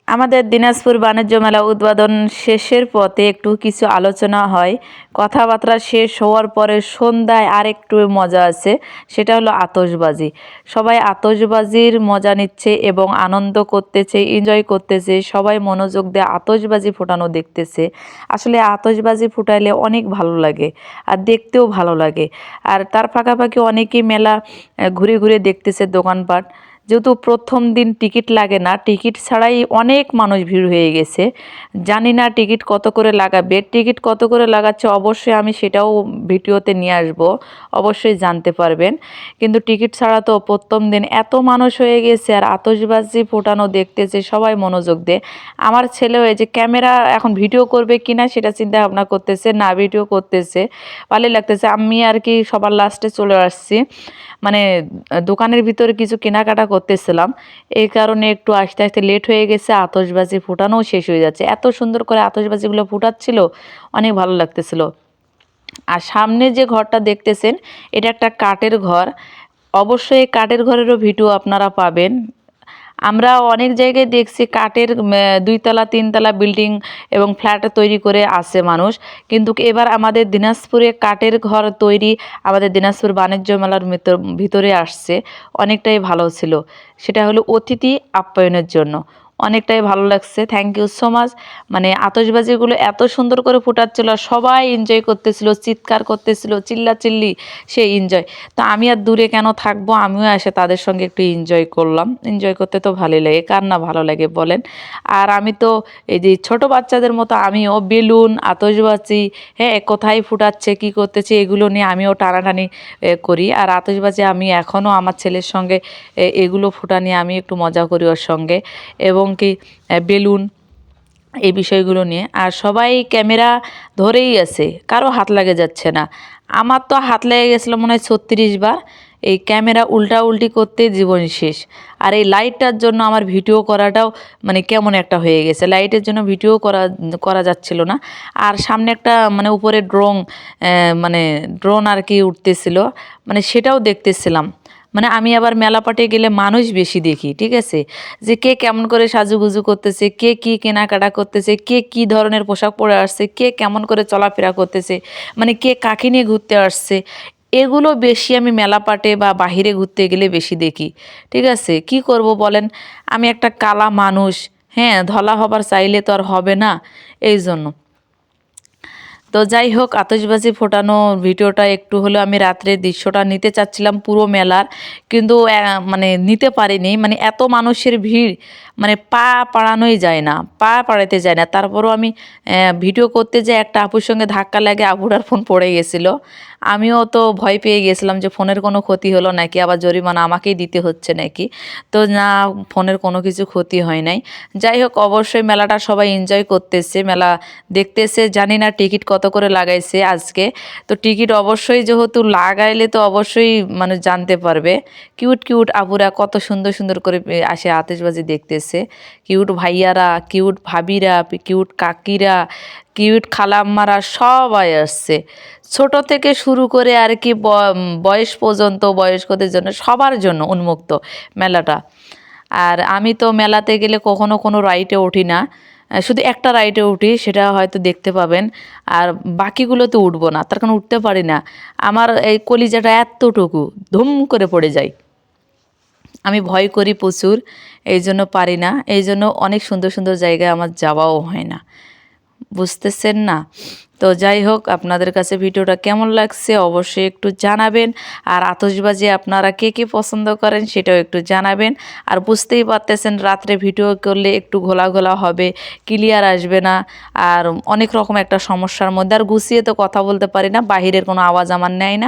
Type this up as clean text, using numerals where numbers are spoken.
আমাদের দিনাজপুর বাণিজ্য মেলা উদ্বোধন শেষের পথে একটু কিছু আলোচনা হয়। কথাবার্তা শেষ হওয়ার পরে সন্ধ্যায় আর একটু মজা আছে, সেটা হলো আতশবাজি। সবাই আতশবাজির মজা নিচ্ছে এবং আনন্দ করতেছে, এনজয় করতেছে। সবাই মনোযোগ দিয়ে আতশবাজি ফোটানো দেখতেছে। আসলে আতশবাজি ফুটাইলে অনেক ভালো লাগে আর দেখতেও ভালো লাগে। আর তার পাশাপাশি অনেকেই মেলা ঘুরে ঘুরে দেখতেছে দোকানপাট। যেহেতু প্রথম দিন টিকিট লাগে না, টিকিট ছাড়াই অনেক মানুষ ভিড় হয়ে গেছে। জানি না টিকিট কত করে লাগাবে, টিকিট কত করে লাগাচ্ছে অবশ্যই আমি সেটাও ভিডিওতে নিয়ে আসব, অবশ্যই জানতে পারবেন। কিন্তু টিকিট ছাড়া তো প্রথম দিন এত মানুষ হয়ে গেছে আর আতশবাজি ফোটানো দেখতেছে সবাই মনোযোগ দিয়ে। আমার ছেলেও এই যে ক্যামেরা এখন ভিডিও করবে কিনা সেটা চিন্তা ভাবনা করতেছে, না ভিডিও করতেছে, ভালোই লাগতেছে। আমি আর কি সবার লাস্টে চলে আসছি, মানে দোকানের ভিতরে কিছু কেনাকাটা করতেছিলাম, এই কারণে একটু আস্তে আস্তে লেট হয়ে গেছে। আতশবাজি ফোটানোও শেষ হয়ে যাচ্ছে, এত সুন্দর করে আতশবাজিগুলো ফুটাচ্ছিল, অনেক ভালো লাগতেছিল। আর সামনে যে ঘরটা দেখতেছেন এটা একটা কাঠের ঘর, অবশ্যই এই কাঠের ঘরেরও ভিডিও আপনারা পাবেন। আমরা অনেক জায়গায় দেখছি কাঠের 2 তলা 3 তলা বিল্ডিং এবং ফ্ল্যাট তৈরি করে আসে মানুষ, কিন্তু এবার আমাদের দিনাজপুরে কাঠের ঘর তৈরি আমাদের দিনাজপুর বাণিজ্য মেলার ভিতরে আসছে, অনেকটাই ভালো ছিল। সেটা হলো অতিথি আপ্যায়নের জন্য, অনেকটাই ভালো লাগছে। Thank you so much. মানে আতশবাজিগুলো এত সুন্দর করে ফুটাচ্ছিল, সবাই এনজয় করতেছিল, চিৎকার করতেছিল, চিল্লাচিল্লি, সেই এনজয়। তো আমি আর দূরে কেন থাকবো, আমিও এসে তাদের সঙ্গে একটু এনজয় করলাম। এনজয় করতে তো ভালোই লাগে, কার না ভালো লাগে বলেন। আর আমি তো এই যে ছোট বাচ্চাদের মতো আমিও বেলুন, আতশবাজি, হ্যাঁ কোথায় ফুটাচ্ছে কী করতেছে এগুলো নিয়ে আমিও টানাটানি করি। আর আতশবাজি আমি এখনও আমার ছেলের সঙ্গে এগুলো ফুটা নিয়ে আমি একটু মজা করি ওর সঙ্গে, এবং কি বেলুন, এই বিষয়গুলো নিয়ে। আর সবাই ক্যামেরা ধরেই আছে, কারো হাত লাগে যাচ্ছে না। আমার তো হাত লেগে গেছিলো মনে হয় 36 বার। এই ক্যামেরা উল্টা উল্টি করতে জীবন শেষ। আর এই লাইটটার জন্য আমার ভিডিও করাটাও মানে কেমন একটা হয়ে গেছে, লাইটের জন্য ভিডিও করা করা যাচ্ছিল না। আর সামনে একটা মানে উপরে মানে ড্রোন আর কি উঠতেছিল, মানে সেটাও দেখতেছিলাম। মানে আমি আবার মেলাপাটে গেলে মানুষ বেশি দেখি, ঠিক আছে, যে কে কেমন করে সাজুগুজু করতেছে, কে কী কেনাকাটা করতেছে, কে কী ধরনের পোশাক পরে আসছে, কে কেমন করে চলাফেরা করতেছে, মানে কে কাকে নিয়ে ঘুরতে আসছে, এগুলো বেশি আমি মেলাপাটে বা বাহিরে ঘুরতে গেলে বেশি দেখি। ঠিক আছে, কি করব বলেন, আমি একটা কালা মানুষ, হ্যাঁ ধলা হবার চাইলে তো আর হবে না, এই জন্য। তো যাই হোক, আতশবাজি ফোটানো ভিডিওটা একটু হলেও আমি রাত্রের দৃশ্যটা নিতে চাচ্ছিলাম পুরো মেলার, কিন্তু মানে নিতে পারিনি, মানে এত মানুষের ভিড়, মানে পা পাড়ানোই যায় না, পা পাড়াতে যায় না। তারপরও আমি ভিডিও করতে যেয়ে একটা আপুর সঙ্গে ধাক্কা লাগে, আপুটার ফোন পড়ে গেছিলো। আমিও তো ভয় পেয়ে গেছিলাম যে ফোনের কোনো ক্ষতি হলো নাকি, আবার জরিমানা আমাকেই দিতে হচ্ছে নাকি। তো না, ফোনের কোনো কিছু ক্ষতি হয় নাই। যাই হোক, অবশ্যই মেলাটা সবাই এনজয় করতেছে, মেলা দেখতেছে। জানি না টিকিট কত করে লাগাইছে আজকে, তো টিকিট অবশ্যই যেহেতু লাগাইলে তো অবশ্যই মানে জানতে পারবে। কিউট কিউট আপুরা কত সুন্দর সুন্দর করে আসে আতশবাজি দেখতেছে, কিউট ভাইয়ারা, কিউট ভাবিরা, কিউট কাকিরা, কিউট খালাম্মারা সবাই আসছে, ছোট থেকে শুরু করে আর কি বয়স পর্যন্ত, বয়স্কদের জন্য সবার জন্য উন্মুক্ত মেলাটা। আর আমি তো মেলাতে গেলে কখনো কোনো রাইডে উঠি না, শুধু একটা রাইডে উঠি, সেটা হয়তো দেখতে পাবেন। আর বাকিগুলোতে উঠবো না, তার কারণ উঠতে পারি না, আমার এই কলিজাটা এতটুকু ধুম করে পড়ে যায়, আমি ভয় করি প্রচুর, এই জন্য পারি না। এই জন্য অনেক সুন্দর সুন্দর জায়গায় আমার যাওয়াও হয় না, বুঝতেছেন না। তো যাই হোক, আপনাদের কাছে ভিডিওটা কেমন লাগছে অবশ্যই একটু জানাবেন। আর আতশবাজি আপনারা কে কে পছন্দ করেন সেটাও একটু জানাবেন। আর বুঝতেই পারতেছেন রাত্রে ভিডিও করলে একটু ঘোলা ঘোলা হবে, ক্লিয়ার আসবে না, আর অনেক রকম একটা সমস্যার মধ্যে, আর গুছিয়ে তো কথা বলতে পারি না, বাহিরের কোনো আওয়াজ আমার নেয় না।